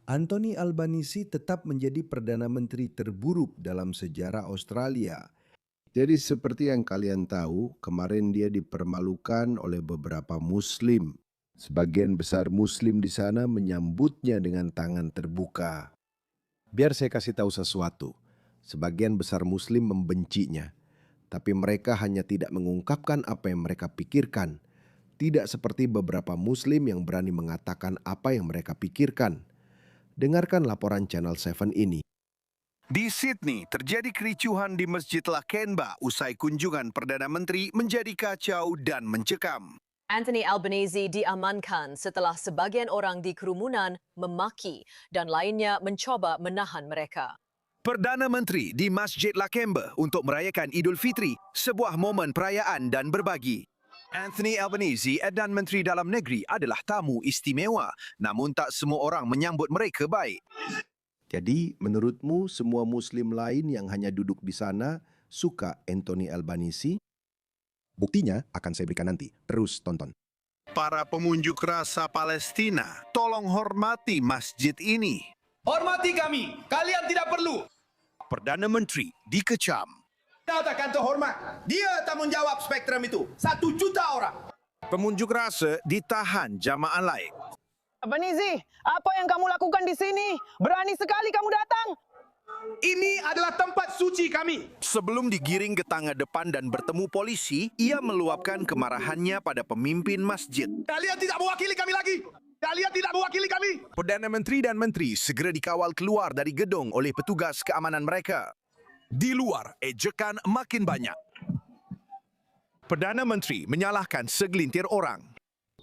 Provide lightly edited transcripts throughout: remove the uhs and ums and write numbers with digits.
Anthony Albanese tetap menjadi Perdana Menteri terburuk dalam sejarah Australia. Jadi seperti yang kalian tahu, kemarin dia dipermalukan oleh beberapa Muslim. Sebagian besar Muslim di sana menyambutnya dengan tangan terbuka. Biar saya kasih tahu sesuatu. Sebagian besar Muslim membencinya, tapi mereka hanya tidak mengungkapkan apa yang mereka pikirkan. Tidak seperti beberapa Muslim yang berani mengatakan apa yang mereka pikirkan. Dengarkan laporan Channel 7 ini. Di Sydney, terjadi kericuhan di Masjid Lakemba usai kunjungan Perdana Menteri menjadi kacau dan mencekam. Anthony Albanese diamankan setelah sebagian orang di kerumunan memaki dan lainnya mencoba menahan mereka. Perdana Menteri di Masjid Lakemba untuk merayakan Idul Fitri, sebuah momen perayaan dan berbagi. Anthony Albanese dan Menteri Dalam Negeri adalah tamu istimewa, namun tak semua orang menyambut mereka baik. Jadi, menurutmu semua Muslim lain yang hanya duduk di sana suka Anthony Albanese? Buktinya akan saya berikan nanti. Terus tonton. Para pemunjuk rasa Palestina, tolong hormati masjid ini. Hormati kami, kalian tidak perlu. Perdana Menteri dikecam. Katakan terhormat, dia tanggungjawab spektrum itu. 1 juta orang. Pemunjuk rasa ditahan jamaah lain. Albanese, apa yang kamu lakukan di sini? Berani sekali kamu datang. Ini adalah tempat suci kami. Sebelum digiring ke tangga depan dan bertemu polisi, ia meluapkan kemarahannya pada pemimpin masjid. Kalian tidak mewakili kami lagi. Kalian tidak mewakili kami. Perdana Menteri dan Menteri segera dikawal keluar dari gedung oleh petugas keamanan mereka. Di luar, ejekan makin banyak. Perdana Menteri menyalahkan segelintir orang.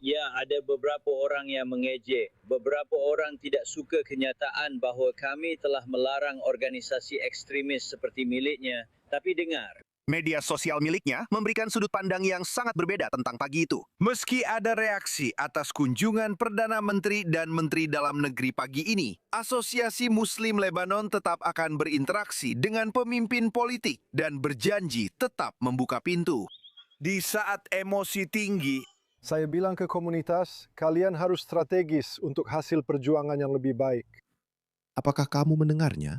Ya, ada beberapa orang yang mengejek. Beberapa orang tidak suka kenyataan bahawa kami telah melarang organisasi ekstremis seperti miliknya. Tapi dengar, Media sosial miliknya memberikan sudut pandang yang sangat berbeda tentang pagi itu. Meski ada reaksi atas kunjungan Perdana Menteri dan Menteri Dalam Negeri pagi ini, Asosiasi Muslim Lebanon tetap akan berinteraksi dengan pemimpin politik dan berjanji tetap membuka pintu. Di saat emosi tinggi, saya bilang ke komunitas, kalian harus strategis untuk hasil perjuangan yang lebih baik. Apakah kamu mendengarnya?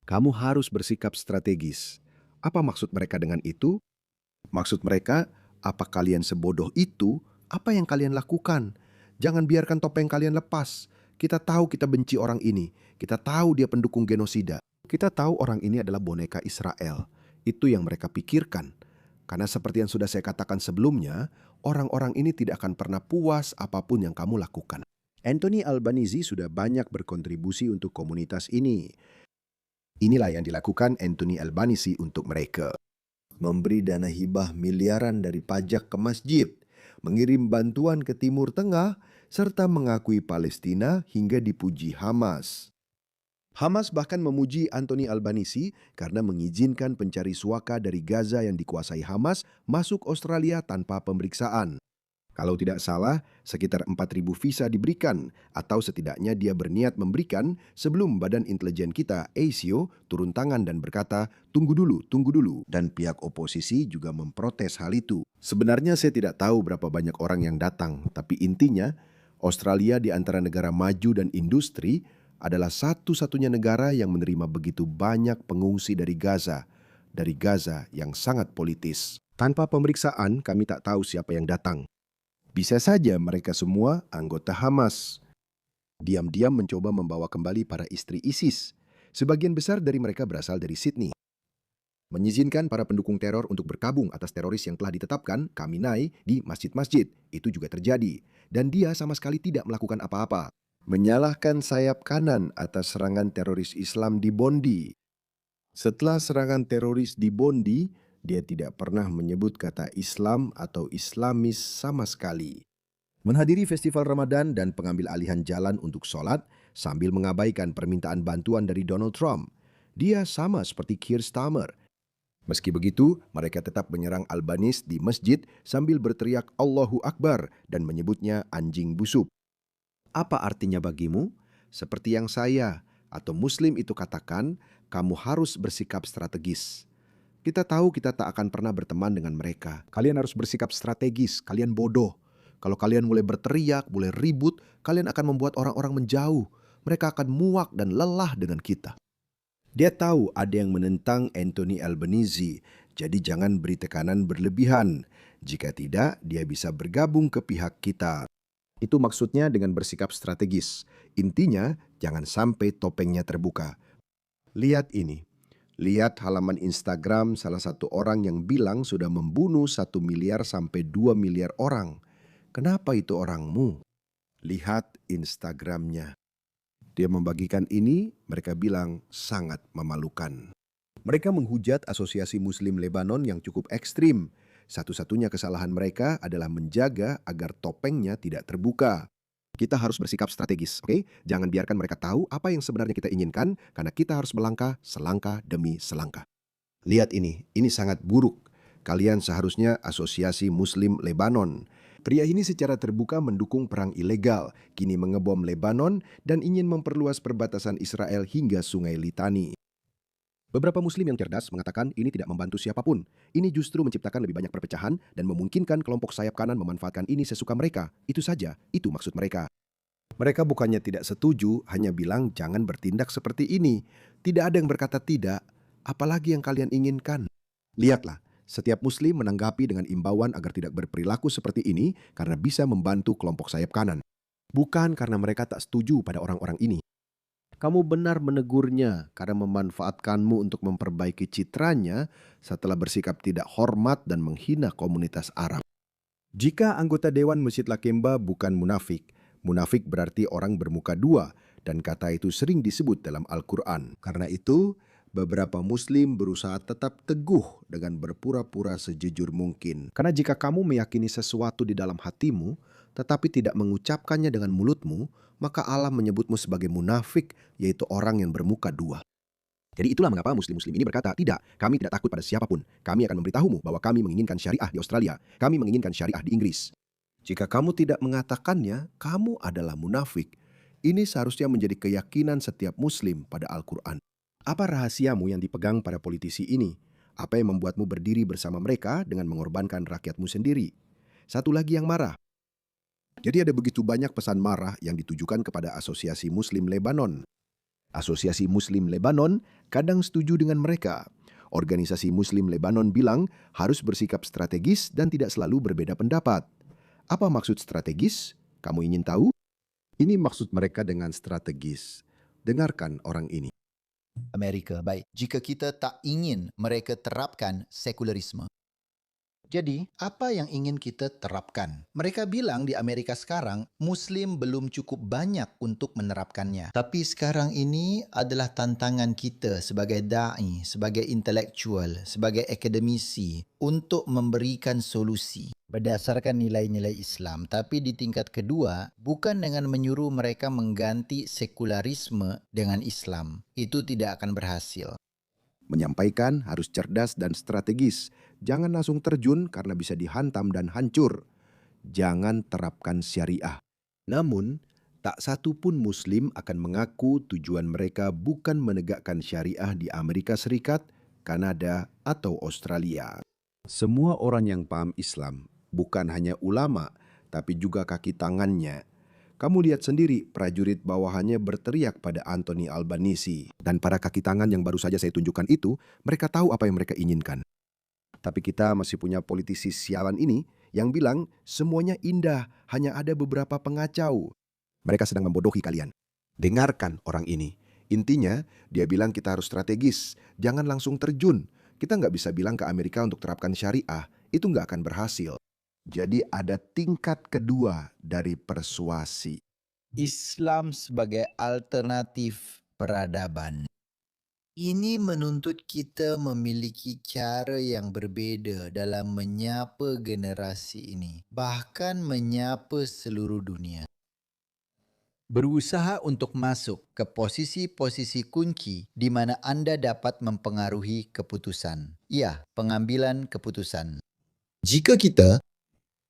Kamu harus bersikap strategis. Apa maksud mereka dengan itu? Maksud mereka, apa kalian sebodoh itu? Apa yang kalian lakukan? Jangan biarkan topeng kalian lepas. Kita tahu kita benci orang ini. Kita tahu dia pendukung genosida. Kita tahu orang ini adalah boneka Israel. Itu yang mereka pikirkan. Karena seperti yang sudah saya katakan sebelumnya, orang-orang ini tidak akan pernah puas apapun yang kamu lakukan. Anthony Albanese sudah banyak berkontribusi untuk komunitas ini. Inilah yang dilakukan Anthony Albanese untuk mereka. Memberi dana hibah miliaran dari pajak ke masjid, mengirim bantuan ke Timur Tengah, serta mengakui Palestina hingga dipuji Hamas. Hamas bahkan memuji Anthony Albanese karena mengizinkan pencari suaka dari Gaza yang dikuasai Hamas masuk Australia tanpa pemeriksaan. Kalau tidak salah, sekitar 4.000 visa diberikan, atau setidaknya dia berniat memberikan sebelum Badan Intelijen kita, ASIO, turun tangan dan berkata, tunggu dulu. Dan pihak oposisi juga memprotes hal itu. Sebenarnya saya tidak tahu berapa banyak orang yang datang, tapi intinya, Australia di antara negara maju dan industri adalah satu-satunya negara yang menerima begitu banyak pengungsi dari Gaza yang sangat politis. Tanpa pemeriksaan, kami tak tahu siapa yang datang. Bisa saja mereka semua anggota Hamas. Diam-diam mencoba membawa kembali para istri ISIS. Sebagian besar dari mereka berasal dari Sydney. Mengizinkan para pendukung teror untuk berkabung atas teroris yang telah ditetapkan, Khamenei, di masjid-masjid. Itu juga terjadi. Dan dia sama sekali tidak melakukan apa-apa. Menyalahkan sayap kanan atas serangan teroris Islam di Bondi. Setelah serangan teroris di Bondi, dia tidak pernah menyebut kata Islam atau Islamis sama sekali. Menghadiri festival Ramadan dan pengambil alihan jalan untuk sholat sambil mengabaikan permintaan bantuan dari Donald Trump. Dia sama seperti Keir Starmer. Meski begitu, mereka tetap menyerang Albanese di masjid sambil berteriak Allahu Akbar dan menyebutnya anjing busuk. Apa artinya bagimu? Seperti yang saya atau Muslim itu katakan, kamu harus bersikap strategis. Kita tahu kita tak akan pernah berteman dengan mereka. Kalian harus bersikap strategis, kalian bodoh. Kalau kalian mulai berteriak, mulai ribut, kalian akan membuat orang-orang menjauh. mereka akan muak dan lelah dengan kita. Dia tahu ada yang menentang Anthony Albanese, jadi jangan beri tekanan berlebihan. Jika tidak, dia bisa bergabung ke pihak kita. Itu maksudnya dengan bersikap strategis. Intinya, jangan sampai topengnya terbuka. Lihat ini. Lihat halaman Instagram salah satu orang yang bilang sudah membunuh 1 miliar sampai 2 miliar orang. Kenapa itu orangmu? Lihat Instagramnya. Dia membagikan ini, mereka bilang sangat memalukan. Mereka menghujat Asosiasi Muslim Lebanon yang cukup ekstrim. Satu-satunya kesalahan mereka adalah menjaga agar topengnya tidak terbuka. Kita harus bersikap strategis, oke? Jangan biarkan mereka tahu apa yang sebenarnya kita inginkan, karena kita harus melangkah selangkah demi selangkah. Lihat ini sangat buruk. Kalian seharusnya Asosiasi Muslim Lebanon. Pria ini secara terbuka mendukung perang ilegal, kini mengebom Lebanon dan ingin memperluas perbatasan Israel hingga Sungai Litani. Beberapa Muslim yang cerdas mengatakan ini tidak membantu siapapun. Ini justru menciptakan lebih banyak perpecahan dan memungkinkan kelompok sayap kanan memanfaatkan ini sesuka mereka. Itu saja, itu maksud mereka. Mereka bukannya tidak setuju, hanya bilang jangan bertindak seperti ini. Tidak ada yang berkata tidak, apalagi yang kalian inginkan. Lihatlah. Setiap Muslim menanggapi dengan imbauan agar tidak berperilaku seperti ini karena bisa membantu kelompok sayap kanan. Bukan karena mereka tak setuju pada orang-orang ini. Kamu benar menegurnya karena memanfaatkanmu untuk memperbaiki citranya setelah bersikap tidak hormat dan menghina komunitas Arab. Jika anggota Dewan Masjid Lakemba bukan munafik, munafik berarti orang bermuka dua dan kata itu sering disebut dalam Al-Quran. Karena itu, beberapa Muslim berusaha tetap teguh dengan berpura-pura sejujur mungkin. Karena jika kamu meyakini sesuatu di dalam hatimu, tetapi tidak mengucapkannya dengan mulutmu, maka Allah menyebutmu sebagai munafik, yaitu orang yang bermuka dua. Jadi itulah mengapa Muslim-Muslim ini berkata, tidak, kami tidak takut pada siapapun. Kami akan memberitahumu bahwa kami menginginkan syariah di Australia. Kami menginginkan syariah di Inggris. Jika kamu tidak mengatakannya, kamu adalah munafik. Ini seharusnya menjadi keyakinan setiap Muslim pada Al-Quran. Apa rahasiamu yang dipegang para politisi ini? Apa yang membuatmu berdiri bersama mereka dengan mengorbankan rakyatmu sendiri? Satu lagi yang marah. Jadi ada begitu banyak pesan marah yang ditujukan kepada Asosiasi Muslim Lebanon. Asosiasi Muslim Lebanon kadang setuju dengan mereka. Organisasi Muslim Lebanon bilang harus bersikap strategis dan tidak selalu berbeda pendapat. Apa maksud strategis? Kamu ingin tahu? Ini maksud mereka dengan strategis. Dengarkan orang ini. Amerika. Baik, jika kita tak ingin mereka terapkan sekularisme. Jadi, apa yang ingin kita terapkan? Mereka bilang di Amerika sekarang, Muslim belum cukup banyak untuk menerapkannya. Tapi sekarang ini adalah tantangan kita sebagai da'i, sebagai intelektual, sebagai akademisi untuk memberikan solusi berdasarkan nilai-nilai Islam. Tapi di tingkat kedua, bukan dengan menyuruh mereka mengganti sekularisme dengan Islam. Itu tidak akan berhasil. Menyampaikan harus cerdas dan strategis. Jangan langsung terjun karena bisa dihantam dan hancur. Jangan terapkan syariah. Namun, tak satu pun Muslim akan mengaku tujuan mereka bukan menegakkan syariah di Amerika Serikat, Kanada, atau Australia. Semua orang yang paham Islam, bukan hanya ulama, tapi juga kaki tangannya. Kamu lihat sendiri prajurit bawahannya berteriak pada Anthony Albanese. Dan para kaki tangan yang baru saja saya tunjukkan itu, mereka tahu apa yang mereka inginkan. Tapi kita masih punya politisi sialan ini yang bilang semuanya indah, hanya ada beberapa pengacau. Mereka sedang membodohi kalian. Dengarkan orang ini. Intinya, dia bilang kita harus strategis, jangan langsung terjun. Kita nggak bisa bilang ke Amerika untuk terapkan syariah, itu nggak akan berhasil. Jadi ada tingkat kedua dari persuasi. Islam sebagai alternatif peradaban. Ini menuntut kita memiliki cara yang berbeza dalam menyapa generasi ini, bahkan menyapa seluruh dunia. Berusaha untuk masuk ke posisi-posisi kunci di mana Anda dapat mempengaruhi keputusan. Ya, pengambilan keputusan. Jika kita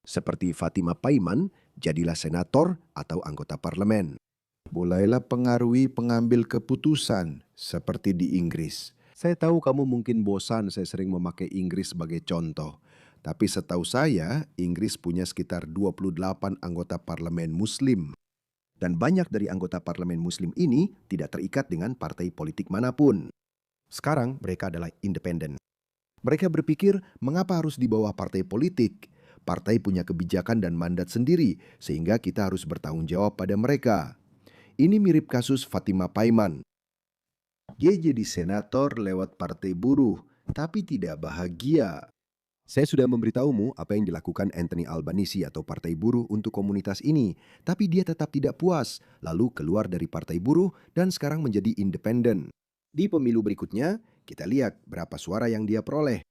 Seperti Fatima Paiman, jadilah senator atau anggota parlemen. Mulailah pengaruhi pengambil keputusan seperti di Inggris. Saya tahu kamu mungkin bosan saya sering memakai Inggris sebagai contoh. Tapi setahu saya, Inggris punya sekitar 28 anggota parlemen Muslim. Dan banyak dari anggota parlemen Muslim ini tidak terikat dengan partai politik manapun. Sekarang mereka adalah independen. Mereka berpikir, mengapa harus di bawah partai politik? Partai punya kebijakan dan mandat sendiri, sehingga kita harus bertanggung jawab pada mereka. Ini mirip kasus Fatima Paiman. Dia jadi senator lewat partai buruh, tapi tidak bahagia. Saya sudah memberitahumu apa yang dilakukan Anthony Albanese atau Partai Buruh untuk komunitas ini, tapi dia tetap tidak puas, lalu keluar dari Partai Buruh dan sekarang menjadi independen. Di pemilu berikutnya, kita lihat berapa suara yang dia peroleh.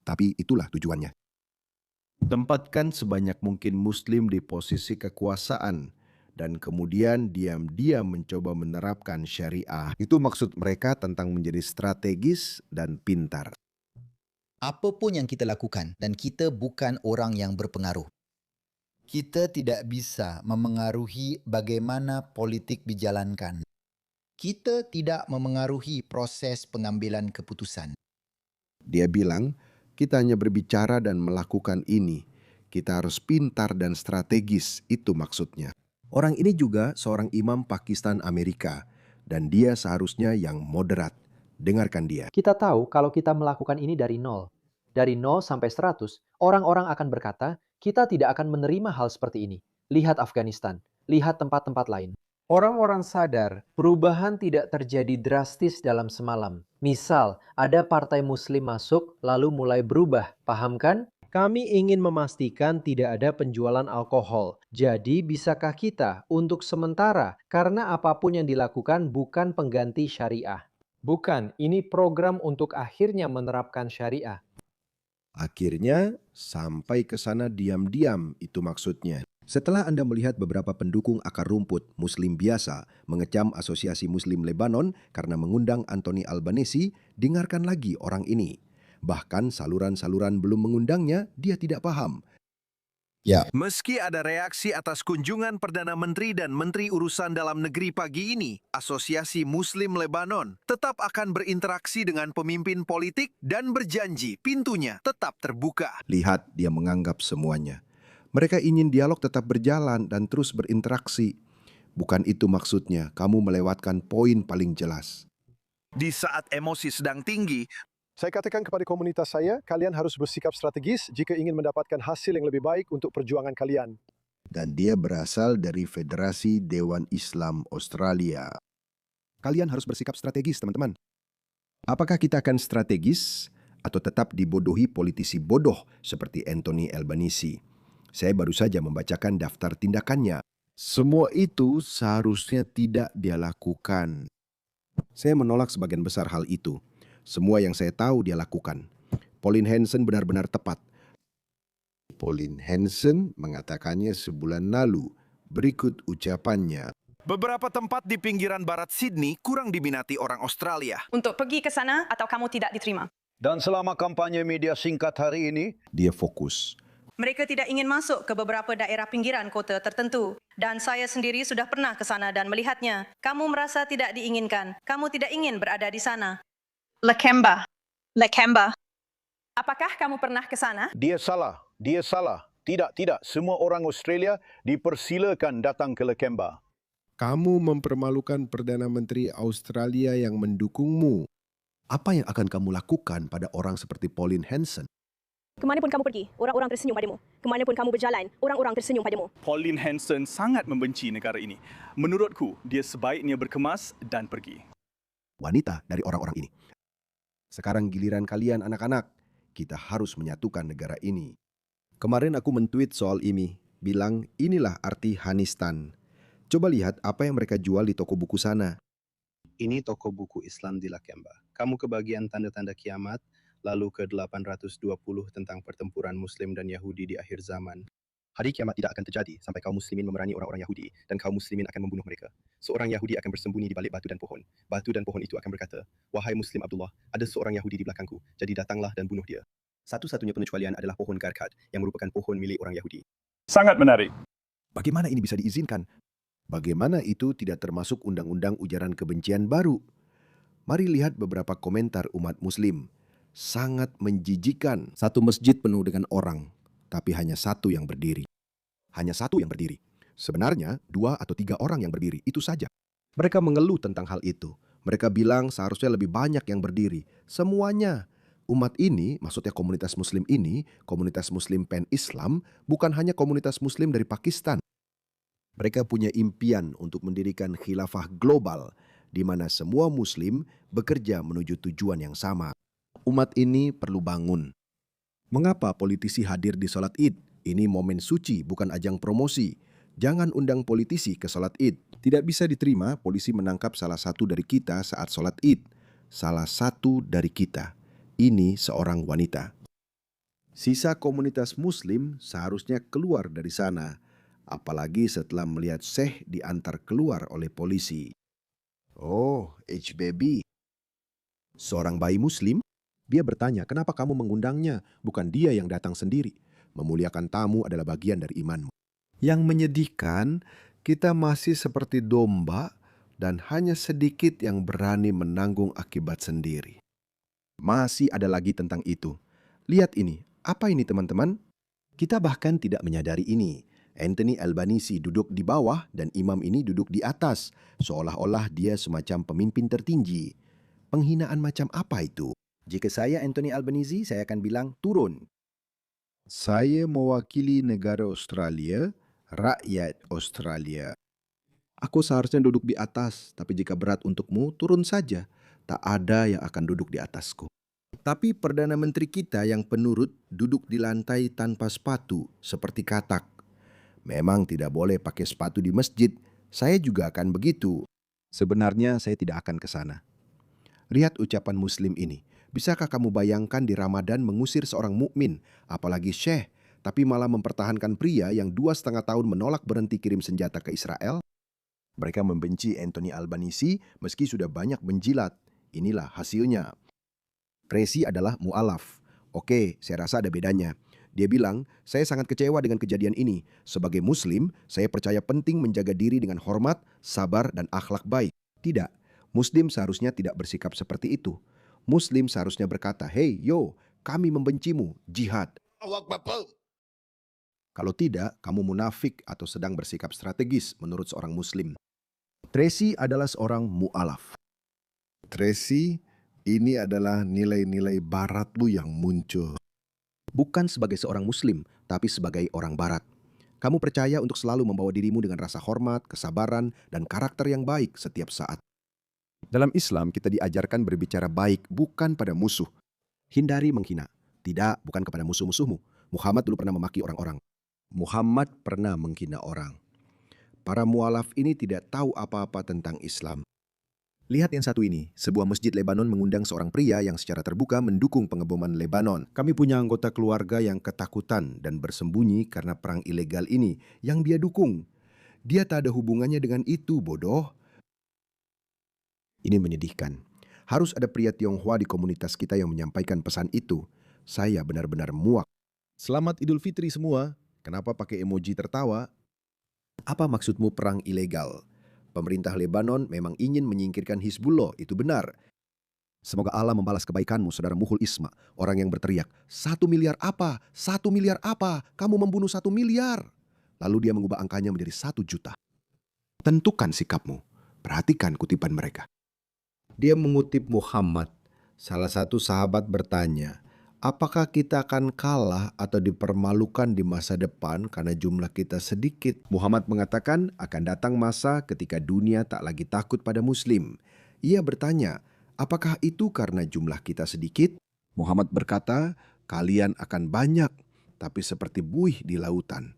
Tapi itulah tujuannya. Tempatkan sebanyak mungkin Muslim di posisi kekuasaan dan kemudian diam-diam mencoba menerapkan syariah. Itu maksud mereka tentang menjadi strategis dan pintar. Apapun yang kita lakukan dan kita bukan orang yang berpengaruh. Kita tidak bisa memengaruhi bagaimana politik dijalankan. Kita tidak memengaruhi proses pengambilan keputusan. Dia bilang, kita hanya berbicara dan melakukan ini. Kita harus pintar dan strategis, itu maksudnya. Orang ini juga seorang imam Pakistan Amerika, dan dia seharusnya yang moderat. Dengarkan dia. Kita tahu kalau kita melakukan ini dari nol. Dari 0 sampai 100, orang-orang akan berkata, kita tidak akan menerima hal seperti ini. Lihat Afghanistan, lihat tempat-tempat lain. Orang-orang sadar perubahan tidak terjadi drastis dalam semalam. Misal, ada partai Muslim masuk lalu mulai berubah, paham kan? Kami ingin memastikan tidak ada penjualan alkohol. Jadi, bisakah kita untuk sementara, karena apapun yang dilakukan bukan pengganti syariah. Bukan, ini program untuk akhirnya menerapkan syariah. Akhirnya, sampai ke sana diam-diam, itu maksudnya. Setelah Anda melihat beberapa pendukung akar rumput Muslim biasa mengecam Asosiasi Muslim Lebanon karena mengundang Anthony Albanese, dengarkan lagi orang ini. Bahkan saluran-saluran belum mengundangnya, dia tidak paham. Meski ada reaksi atas kunjungan Perdana Menteri dan Menteri Urusan Dalam Negeri pagi ini, Asosiasi Muslim Lebanon tetap akan berinteraksi dengan pemimpin politik dan berjanji pintunya tetap terbuka. Lihat, dia menganggap semuanya. Mereka ingin dialog tetap berjalan dan terus berinteraksi. Bukan itu maksudnya, kamu melewatkan poin paling jelas. Di saat emosi sedang tinggi, Saya katakan kepada komunitas saya, kalian harus bersikap strategis jika ingin mendapatkan hasil yang lebih baik untuk perjuangan kalian. Dan dia berasal dari Federasi Dewan Islam Australia. Kalian harus bersikap strategis, teman-teman. Apakah kita akan strategis atau tetap dibodohi politisi bodoh seperti Anthony Albanese? Saya baru saja membacakan daftar tindakannya. Semua itu seharusnya tidak dia lakukan. Saya menolak sebagian besar hal itu. Semua yang saya tahu dia lakukan. Pauline Hanson benar-benar tepat. Pauline Hanson mengatakannya sebulan lalu. Berikut ucapannya. beberapa tempat di pinggiran barat Sydney kurang diminati orang Australia. Untuk pergi ke sana atau kamu tidak diterima. Dan selama kampanye media singkat hari ini, dia fokus. Mereka tidak ingin masuk ke beberapa daerah pinggiran kota tertentu. Dan saya sendiri sudah pernah ke sana dan melihatnya. Kamu merasa tidak diinginkan. Kamu tidak ingin berada di sana. Lakemba. Apakah kamu pernah ke sana? dia salah. Tidak. Semua orang Australia dipersilakan datang ke Lakemba. Kamu mempermalukan Perdana Menteri Australia yang mendukungmu. Apa yang akan kamu lakukan pada orang seperti Pauline Hanson? Kemanapun kamu pergi, orang-orang tersenyum padamu. Kemanapun kamu berjalan, orang-orang tersenyum padamu. Pauline Hanson sangat membenci negara ini. Menurutku, dia sebaiknya berkemas dan pergi. Wanita dari orang-orang ini. Sekarang giliran kalian anak-anak. Kita harus menyatukan negara ini. Kemarin aku men-tweet soal ini. Bilang inilah arti Hanistan. Coba lihat apa yang mereka jual di toko buku sana. Ini toko buku Islam di Lakemba. Kamu ke bagian tanda-tanda kiamat, lalu ke 820 tentang pertempuran Muslim dan Yahudi di akhir zaman. Hari kiamat tidak akan terjadi sampai kaum Muslimin memerangi orang-orang Yahudi dan kaum Muslimin akan membunuh mereka. Seorang Yahudi akan bersembunyi di balik batu dan pohon. Batu dan pohon itu akan berkata, "Wahai Muslim Abdullah, ada seorang Yahudi di belakangku, jadi datanglah dan bunuh dia." Satu-satunya pengecualian adalah pohon karkat yang merupakan pohon milik orang Yahudi. Sangat menarik. Bagaimana ini bisa diizinkan? Bagaimana itu tidak termasuk undang-undang ujaran kebencian baru? Mari lihat beberapa komentar umat Muslim. Sangat menjijikan. Satu masjid penuh dengan orang, tapi hanya satu yang berdiri. Hanya satu yang berdiri. Sebenarnya 2 atau 3 orang yang berdiri, itu saja. Mereka mengeluh tentang hal itu. Mereka bilang seharusnya lebih banyak yang berdiri. Semuanya. Umat ini, maksudnya komunitas muslim ini, komunitas muslim pan-Islam, bukan hanya komunitas muslim dari Pakistan. Mereka punya impian untuk mendirikan khilafah global, di mana semua muslim bekerja menuju tujuan yang sama. Umat ini perlu bangun. Mengapa politisi hadir di sholat Id? Ini momen suci, bukan ajang promosi. Jangan undang politisi ke sholat Id. Tidak bisa diterima polisi menangkap salah satu dari kita saat sholat Id. Salah satu dari kita. Ini seorang wanita. Sisa komunitas muslim seharusnya keluar dari sana. Apalagi setelah melihat Syekh diantar keluar oleh polisi. Oh, HBB. Seorang bayi muslim, dia bertanya, kenapa kamu mengundangnya? Bukan dia yang datang sendiri. Memuliakan tamu adalah bagian dari imanmu. Yang menyedihkan, kita masih seperti domba dan hanya sedikit yang berani menanggung akibat sendiri. Masih ada lagi tentang itu. Lihat ini. Apa ini teman-teman? Kita bahkan tidak menyadari ini. Anthony Albanese duduk di bawah dan imam ini duduk di atas. Seolah-olah dia semacam pemimpin tertinggi. Penghinaan macam apa itu? Jika saya Anthony Albanese, saya akan bilang turun. Saya mewakili negara Australia, rakyat Australia. Aku seharusnya duduk di atas, tapi jika berat untukmu, turun saja. Tak ada yang akan duduk di atasku. Tapi Perdana Menteri kita yang penurut duduk di lantai tanpa sepatu, seperti katak. Memang tidak boleh pakai sepatu di masjid. Saya juga akan begitu. Sebenarnya saya tidak akan ke sana. Lihat ucapan Muslim ini. Bisakah kamu bayangkan di Ramadan mengusir seorang mukmin, apalagi syekh, tapi malah mempertahankan pria yang 2,5 tahun menolak berhenti kirim senjata ke Israel? Mereka membenci Anthony Albanese meski sudah banyak menjilat. Inilah hasilnya. Tracy adalah mu'alaf. Oke, saya rasa ada bedanya. Dia bilang, saya sangat kecewa dengan kejadian ini. Sebagai muslim, saya percaya penting menjaga diri dengan hormat, sabar, dan akhlak baik. Tidak, muslim seharusnya tidak bersikap seperti itu. Muslim seharusnya berkata, hey, yo, kami membencimu, jihad. Kalau tidak, kamu munafik atau sedang bersikap strategis menurut seorang muslim. Tracy adalah seorang mu'alaf. Tracy, ini adalah nilai-nilai baratmu yang muncul. Bukan sebagai seorang muslim, tapi sebagai orang barat. Kamu percaya untuk selalu membawa dirimu dengan rasa hormat, kesabaran, dan karakter yang baik setiap saat. Dalam Islam, kita diajarkan berbicara baik, bukan pada musuh. Hindari menghina. Tidak, bukan kepada musuh-musuhmu. Muhammad dulu pernah memaki orang-orang. Muhammad pernah menghina orang. Para mualaf ini tidak tahu apa-apa tentang Islam. Lihat yang satu ini, sebuah masjid Lebanon mengundang seorang pria yang secara terbuka mendukung pengeboman Lebanon. Kami punya anggota keluarga yang ketakutan dan bersembunyi karena perang ilegal ini yang dia dukung. Dia tak ada hubungannya dengan itu, bodoh. Ini menyedihkan. Harus ada pria Tionghoa di komunitas kita yang menyampaikan pesan itu. Saya benar-benar muak. Selamat Idul Fitri semua. Kenapa pakai emoji tertawa? Apa maksudmu perang ilegal? Pemerintah Lebanon memang ingin menyingkirkan Hizbullah, itu benar. Semoga Allah membalas kebaikanmu, saudara Muhul Isma. Orang yang berteriak, 1 miliar apa? 1 miliar apa? Kamu membunuh 1 miliar. Lalu dia mengubah angkanya menjadi 1 juta. Tentukan sikapmu. Perhatikan kutipan mereka. Dia mengutip Muhammad. Salah satu sahabat bertanya, apakah kita akan kalah atau dipermalukan di masa depan karena jumlah kita sedikit? Muhammad mengatakan akan datang masa ketika dunia tak lagi takut pada Muslim. Ia bertanya, apakah itu karena jumlah kita sedikit? Muhammad berkata, kalian akan banyak, tapi seperti buih di lautan.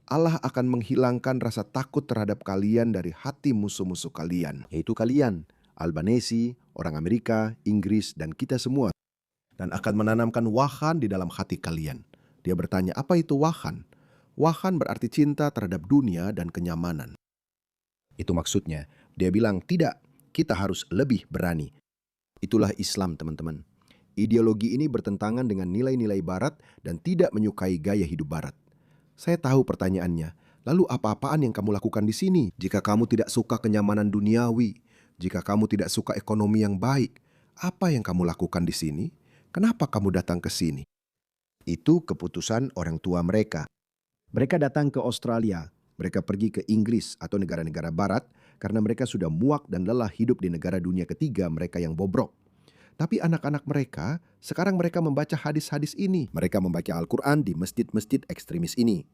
Allah akan menghilangkan rasa takut terhadap kalian dari hati musuh-musuh kalian, yaitu kalian, Albanese, orang Amerika, Inggris, dan kita semua. Dan akan menanamkan wahan di dalam hati kalian. Dia bertanya, apa itu wahan? Wahan berarti cinta terhadap dunia dan kenyamanan. Itu maksudnya. Dia bilang, tidak, kita harus lebih berani. Itulah Islam, teman-teman. Ideologi ini bertentangan dengan nilai-nilai Barat dan tidak menyukai gaya hidup Barat. Saya tahu pertanyaannya, lalu apa-apaan yang kamu lakukan di sini jika kamu tidak suka kenyamanan duniawi? Jika kamu tidak suka ekonomi yang baik, apa yang kamu lakukan di sini? Kenapa kamu datang ke sini? Itu keputusan orang tua mereka. Mereka datang ke Australia. Mereka pergi ke Inggris atau negara-negara barat karena mereka sudah muak dan lelah hidup di negara dunia ketiga mereka yang bobrok. Tapi anak-anak mereka, sekarang mereka membaca hadis-hadis ini. Mereka membaca Al-Quran di masjid-masjid ekstremis ini.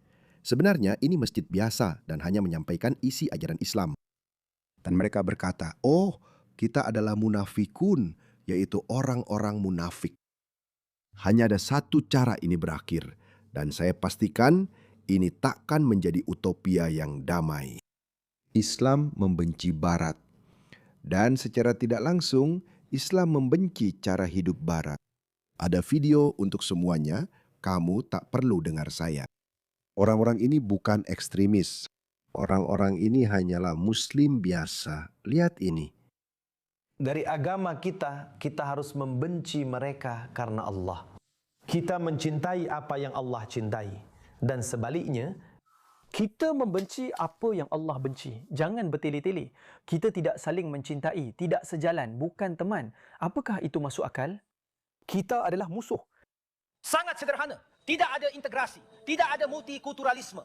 Sebenarnya ini masjid biasa dan hanya menyampaikan isi ajaran Islam. Dan mereka berkata, oh, kita adalah munafikun, yaitu orang-orang munafik. Hanya ada satu cara ini berakhir, dan saya pastikan ini takkan menjadi utopia yang damai. Islam membenci Barat, dan secara tidak langsung Islam membenci cara hidup Barat. Ada video untuk semuanya, kamu tak perlu dengar saya. Orang-orang ini bukan ekstremis. Orang-orang ini hanyalah Muslim biasa. Lihat ini. Dari agama kita, kita harus membenci mereka karena Allah. Kita mencintai apa yang Allah cintai. Dan sebaliknya, kita membenci apa yang Allah benci. Jangan bertele-tele. Kita tidak saling mencintai, tidak sejalan, bukan teman. Apakah itu masuk akal? Kita adalah musuh. Sangat sederhana. Tidak ada integrasi. Tidak ada multikulturalisme.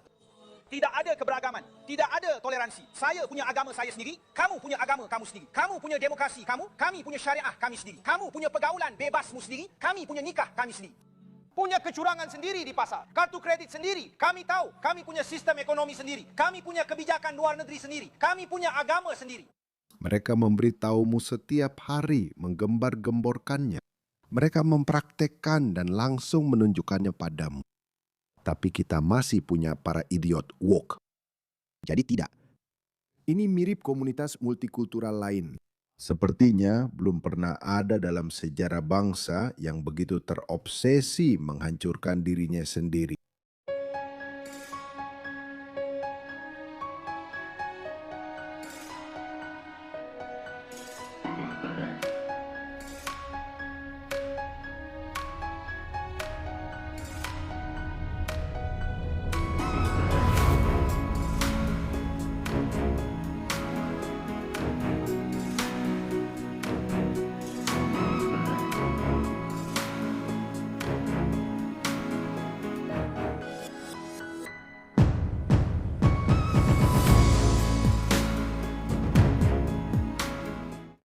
Tidak ada keberagaman. Tidak ada toleransi. Saya punya agama saya sendiri. Kamu punya agama kamu sendiri. Kamu punya demokrasi kamu. Kami punya syariah kami sendiri. Kamu punya pergaulan bebasmu sendiri. Kami punya nikah kami sendiri. Punya kecurangan sendiri di pasar. Kartu kredit sendiri. Kami tahu. Kami punya sistem ekonomi sendiri. Kami punya kebijakan luar negeri sendiri. Kami punya agama sendiri. Mereka memberitahumu setiap hari, menggembar-gemborkannya. Mereka mempraktekkan dan langsung menunjukkannya padamu. Tapi kita masih punya para idiot woke. Jadi tidak. Ini mirip komunitas multikultural lain. Sepertinya belum pernah ada dalam sejarah bangsa yang begitu terobsesi menghancurkan dirinya sendiri.